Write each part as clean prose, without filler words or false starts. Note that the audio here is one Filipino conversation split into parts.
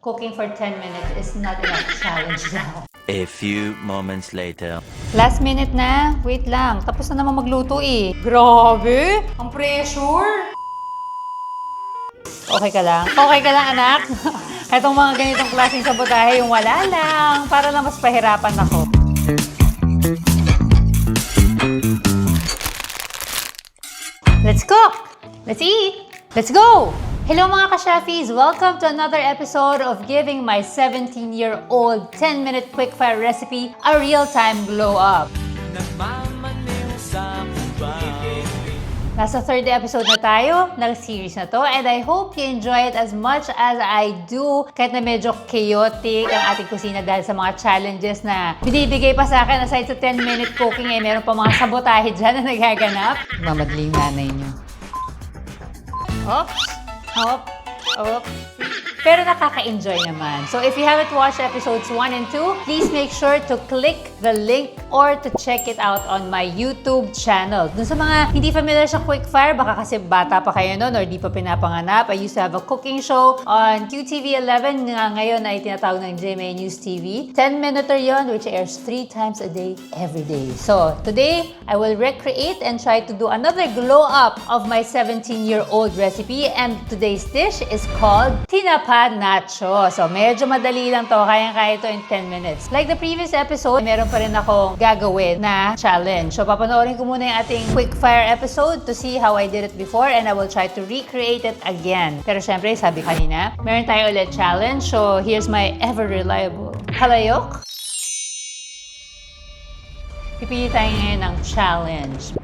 Cooking for 10 minutes is not enough challenge now. A few moments later. Last minute na. Wait lang. Tapos na naman magluto eh. Grabe! Ang pressure! Okay ka lang? Okay ka lang, anak? Itong mga ganitong klaseng sabotahe, yung wala lang. Para lang mas pahirapan ako. Let's cook! Let's eat! Let's go! Hello mga ka-chefis! Welcome to another episode of giving my 17-year-old 10-minute quick-fire recipe a real-time glow-up. Nasa third episode na tayo ng series na to, and I hope you enjoy it as much as I do, kahit na medyo chaotic ang ating kusina dahil sa mga challenges na binibigay pa sa akin. Aside sa 10-minute cooking, meron pa mga sabotahe dyan na nagaganap. Mamadling nanay niyo. Oops! Hop, hop. Pero nakaka-enjoy naman. So if you haven't watched episodes 1 and 2, please make sure to click the link or to check it out on my YouTube channel. Dun sa mga hindi familiar sa Quickfire, baka kasi bata pa kayo noon or di pa pinapanganap, I used to have a cooking show on QTV11 nga ngayon ay tinatawag ng GMA News TV. 10-minuter yon, which airs 3 times a day, every day. So today, I will recreate and try to do another glow up of my 17-year-old recipe, and today's dish is called tinapa nacho. So medyo madali lang to, kayang-kaya ito in 10 minutes. Like the previous episode, meron pa rin akong gagawin na challenge. So papanoorin ko muna yung ating quick-fire episode to see how I did it before, and I will try to recreate it again. Pero syempre, sabi kanina, meron tayo ulit challenge. So here's my ever-reliable halayok. Pipili tayo ngayon ng challenge.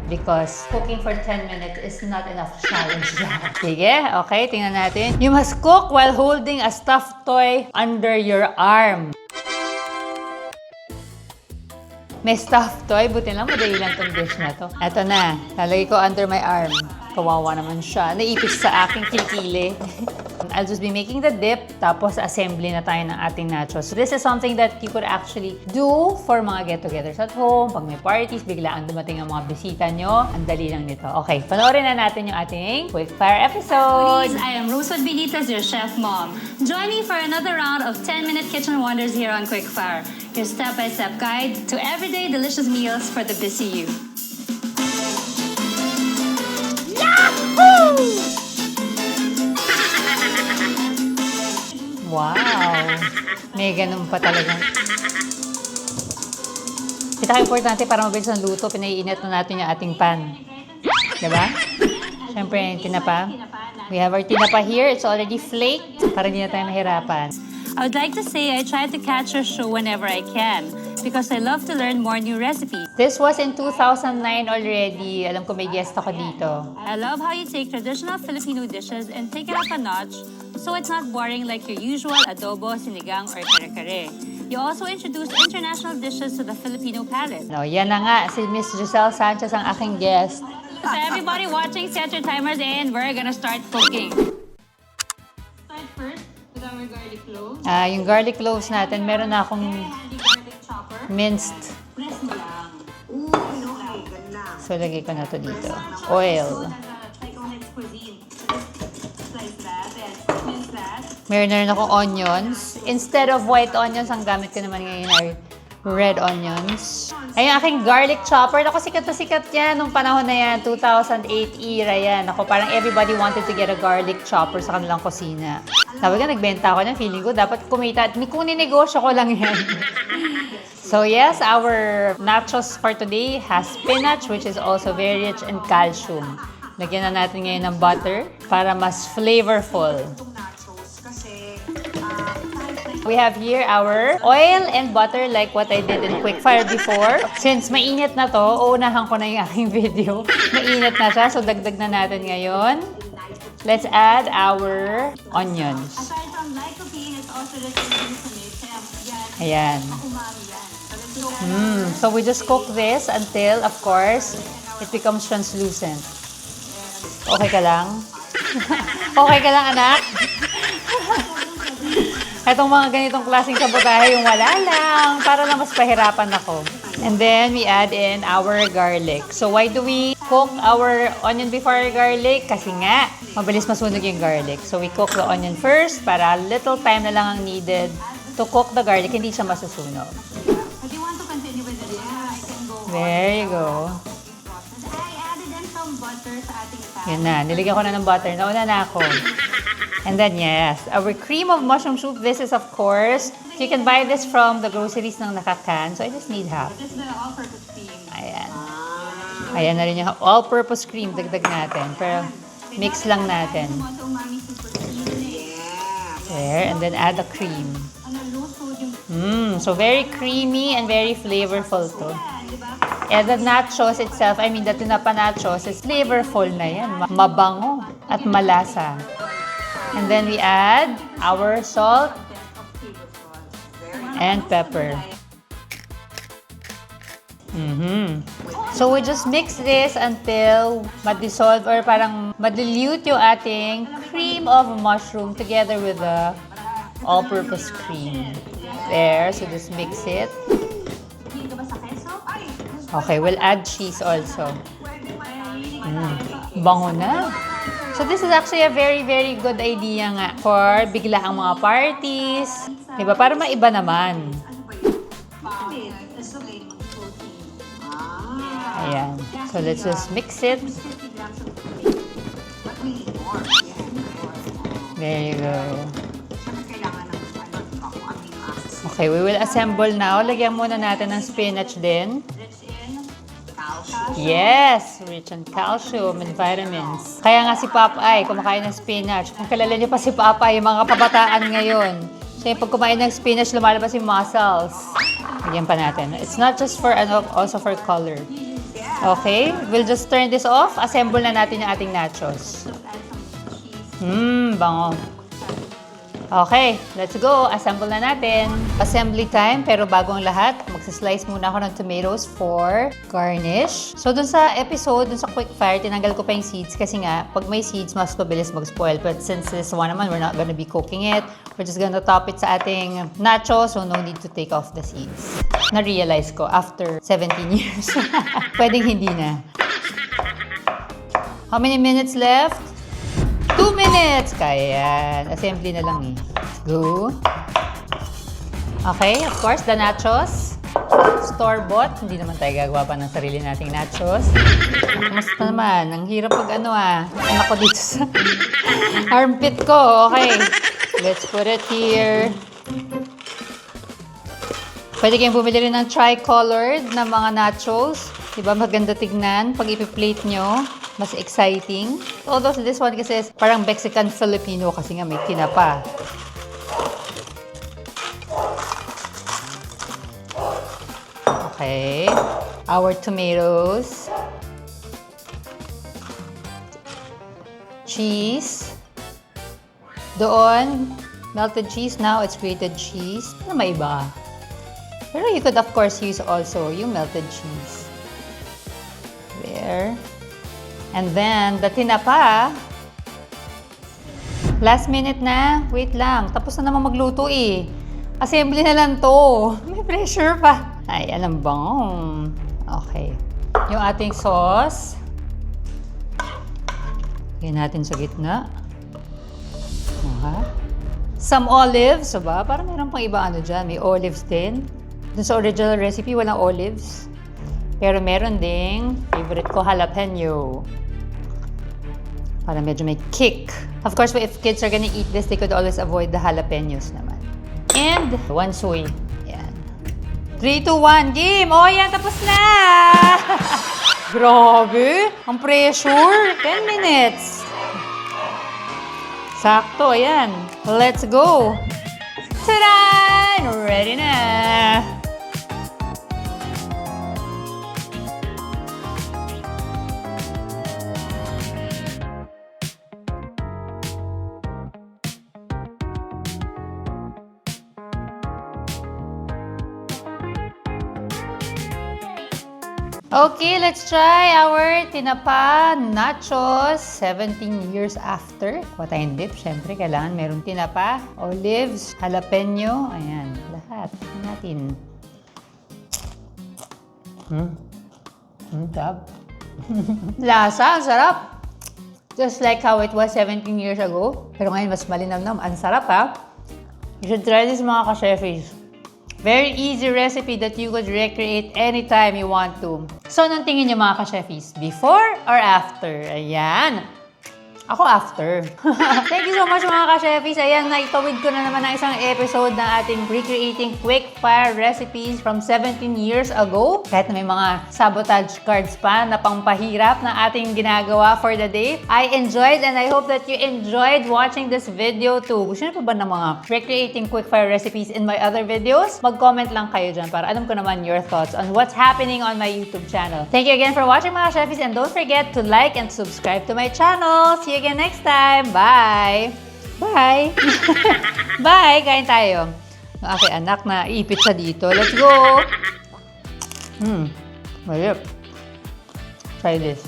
Because cooking for 10 minutes is not enough challenge lang. Sige, okay, tingnan natin. You must cook while holding a stuffed toy under your arm. May stuffed toy, buti lang, madali lang tong dish na to. Ito na, lalagay ko under my arm. Kawawa naman siya. Naipis sa aking kilikili. I'll just be making the dip, tapos assembly na tayo ng ating nachos. So this is something that you could actually do for mga get-togethers at home. Pag may parties, biglaan dumating ang mga bisita nyo. Ang dali lang nito. Okay, panoorin na natin yung ating quick-fire episode. I am Rosewood Benitez, your chef mom. Join me for another round of 10-minute kitchen wonders here on Quickfire, your step-by-step guide to everyday delicious meals for the busy you. Wow! May ganun pa talaga. Pinaka-importante para mabilis ang luto, pinaiinit na natin yung ating pan. Diba? Siyempre, yung tinapa. We have our tinapa here. It's already flaked para hindi na tayo mahirapan. I would like to say I try to catch your show whenever I can because I love to learn more new recipes. This was in 2009 already. Alam ko may guest ako dito. I love how you take traditional Filipino dishes and take it up a notch so it's not boring like your usual adobo, sinigang, or kare-kare. You also introduce international dishes to the Filipino palate. No, yan na nga. Si Miss Giselle Sanchez ang aking guest. So everybody watching, set your timers and we're gonna start cooking. Start first with our garlic cloves. Yung garlic cloves natin, meron na akong And the garlic chopper. minced. Press mo lang. So, lagay ko na to dito. Oil. Meron na rin akong onions. Instead of white onions, ang gamit ko naman ngayon ay red onions. Ay, yung aking garlic chopper. Ako, sikat na sikat yan nung panahon na yan. 2008 era yan. Ako, parang everybody wanted to get a garlic chopper sa kanilang kusina. Sabi ka, nagbenta ako niyan. Feeling ko, dapat kumita. Kung ninegosyo ko lang yan. So yes, our nachos for today has spinach, which is also very rich in calcium. Lagyan na natin ngayon ng butter para mas flavorful. We have here our oil and butter like what I did in Quickfire before. Since mainit na to, uunahan ko na yung aking video. Mainit na siya, so dagdag na natin ngayon. Let's add our onions. Aside from lycopene, it's also rich in glutamate. Ayan. So we just cook this until, of course, it becomes translucent. Okay ka lang? Okay ka lang, anak? Itong mga ganitong klaseng sabotahe, yung wala lang, para lang mas pahirapan ako. And then we add in our garlic. So why do we cook our onion before garlic? Kasi nga, mabilis masunog yung garlic. So we cook the onion first para little time na lang ang needed to cook the garlic, hindi siya masusunog. If you want to continue with this, I can go on. There you go. I added in some butter sa ating pan. Yan na, niligyan ko na ng butter. Nauna na ako. And then yes, our cream of mushroom soup. This is of course, you can buy this from the groceries ng nakakan. So I just need half. This is the all-purpose cream. Ayan. Ayan na rin yung all-purpose cream. Dagdag natin. Pero mix lang natin. Want the umami super seasoning. There. And then add the cream. Ano, low sodium. So very creamy and very flavorful to. Di ba? And the nachos itself, I mean the tinapa nachos is flavorful na yan. Mabango at malasa. And then we add our salt and pepper. So we just mix this until madissolve or parang madilute yung ating cream of mushroom together with the all-purpose cream. There, so just mix it. Hindi ka ba sa keso? Ay! Okay, we'll add cheese also. Bango na. So this is actually a very, very good idea nga for biglaang mga parties. Diba? Para maiba naman. Ayan. So let's just mix it. There you go. Okay, we will assemble now. Lagyan muna natin ng spinach din. Yes! Rich in calcium and vitamins. Kaya nga si Popeye, kumakain ng spinach. Kung kilala niyo pa si Popeye, yung mga kabataan ngayon. So yung pag kumain ng spinach, lumalabas yung muscles. Lagyan pa natin. It's not just for, also for color. Okay, we'll just turn this off. Assemble na natin yung ating nachos. Bango. Okay, let's go. Assemble na natin. Assembly time, pero bago ang lahat, magsislice muna ako ng tomatoes for garnish. So, dun sa episode, dun sa quick fire, tinanggal ko pa yung seeds kasi nga, pag may seeds, mas mabilis mag-spoil. But since this one naman, we're not gonna be cooking it. We're just gonna top it sa ating nachos, so no need to take off the seeds. Na-realize ko after 17 years. Pwedeng hindi na. How many minutes left? 2 minutes! Kaya yan. Assembly na lang eh. Let's go. Okay, of course, the nachos. Store-bought. Hindi naman tayo gagawa pa ng sarili nating nachos. Kamusta naman? Ang hirap pag anak ko dito sa armpit ko. Okay. Let's put it here. Pwede kayong bumili rin ng tri-colored na mga nachos. Diba maganda tignan pag ipi-plate nyo. Mas exciting. Although this one kasi is parang Mexican-Filipino kasi nga may tinapa. Okay. Our tomatoes. Cheese. Doon, melted cheese. Now it's grated cheese. Ano may iba? Pero you could of course use also yung melted cheese. There. And then, the tinapa. Last minute na. Wait lang. Tapos na naman magluto eh. Assembly na lang to. May pressure pa. Ay, alam bang. Okay. Yung ating sauce. Lagyan natin sa gitna. Some olives. So ba? Parang meron pang iba dyan. May olives din. Dun sa original recipe, walang olives. Pero meron ding favorite ko, jalapeno. Para medyo may kick. Of course, if kids are gonna eat this, they could always avoid the jalapenos naman. And one soy. Yan. 3, 2, 1, game! Oh, yan, tapos na! Grabe! Ang pressure! 10 minutes! Sakto, ayan. Let's go! Ta-da! Ready na! Okay, let's try our tinapa nachos 17 years after. Kuha tayong dip. Siyempre, kailangan merong tinapa, olives, jalapeno. Ayan, lahat. Tingnan natin. Sarap. Lasa, ang sarap. Just like how it was 17 years ago. Pero ngayon, mas malinamnam. Ang sarap, ha? You should try this, mga ka-chefis. Very easy recipe that you could recreate anytime you want to. So, anong tingin niyo, mga ka-chefis? Before or after? Ayan. Ako after. Thank you so much, mga ka-chefis. Ayan, naitawid ko na naman ng isang episode ng ating recreating quick fire recipes from 17 years ago. Kahit na may mga sabotage cards pa na pangpahirap na ating ginagawa for the day. I enjoyed and I hope that you enjoyed watching this video too. Gusto niyo pa ba ng mga recreating quick fire recipes in my other videos? Mag-comment lang kayo dyan para alam ko naman your thoughts on what's happening on my YouTube channel. Thank you again for watching, mga chefis, and don't forget to like and subscribe to my channel. See you again next time. Bye! Bye! Bye! Kain tayo. Ang aking anak na iipit sa dito. Let's go! Malip. Try this.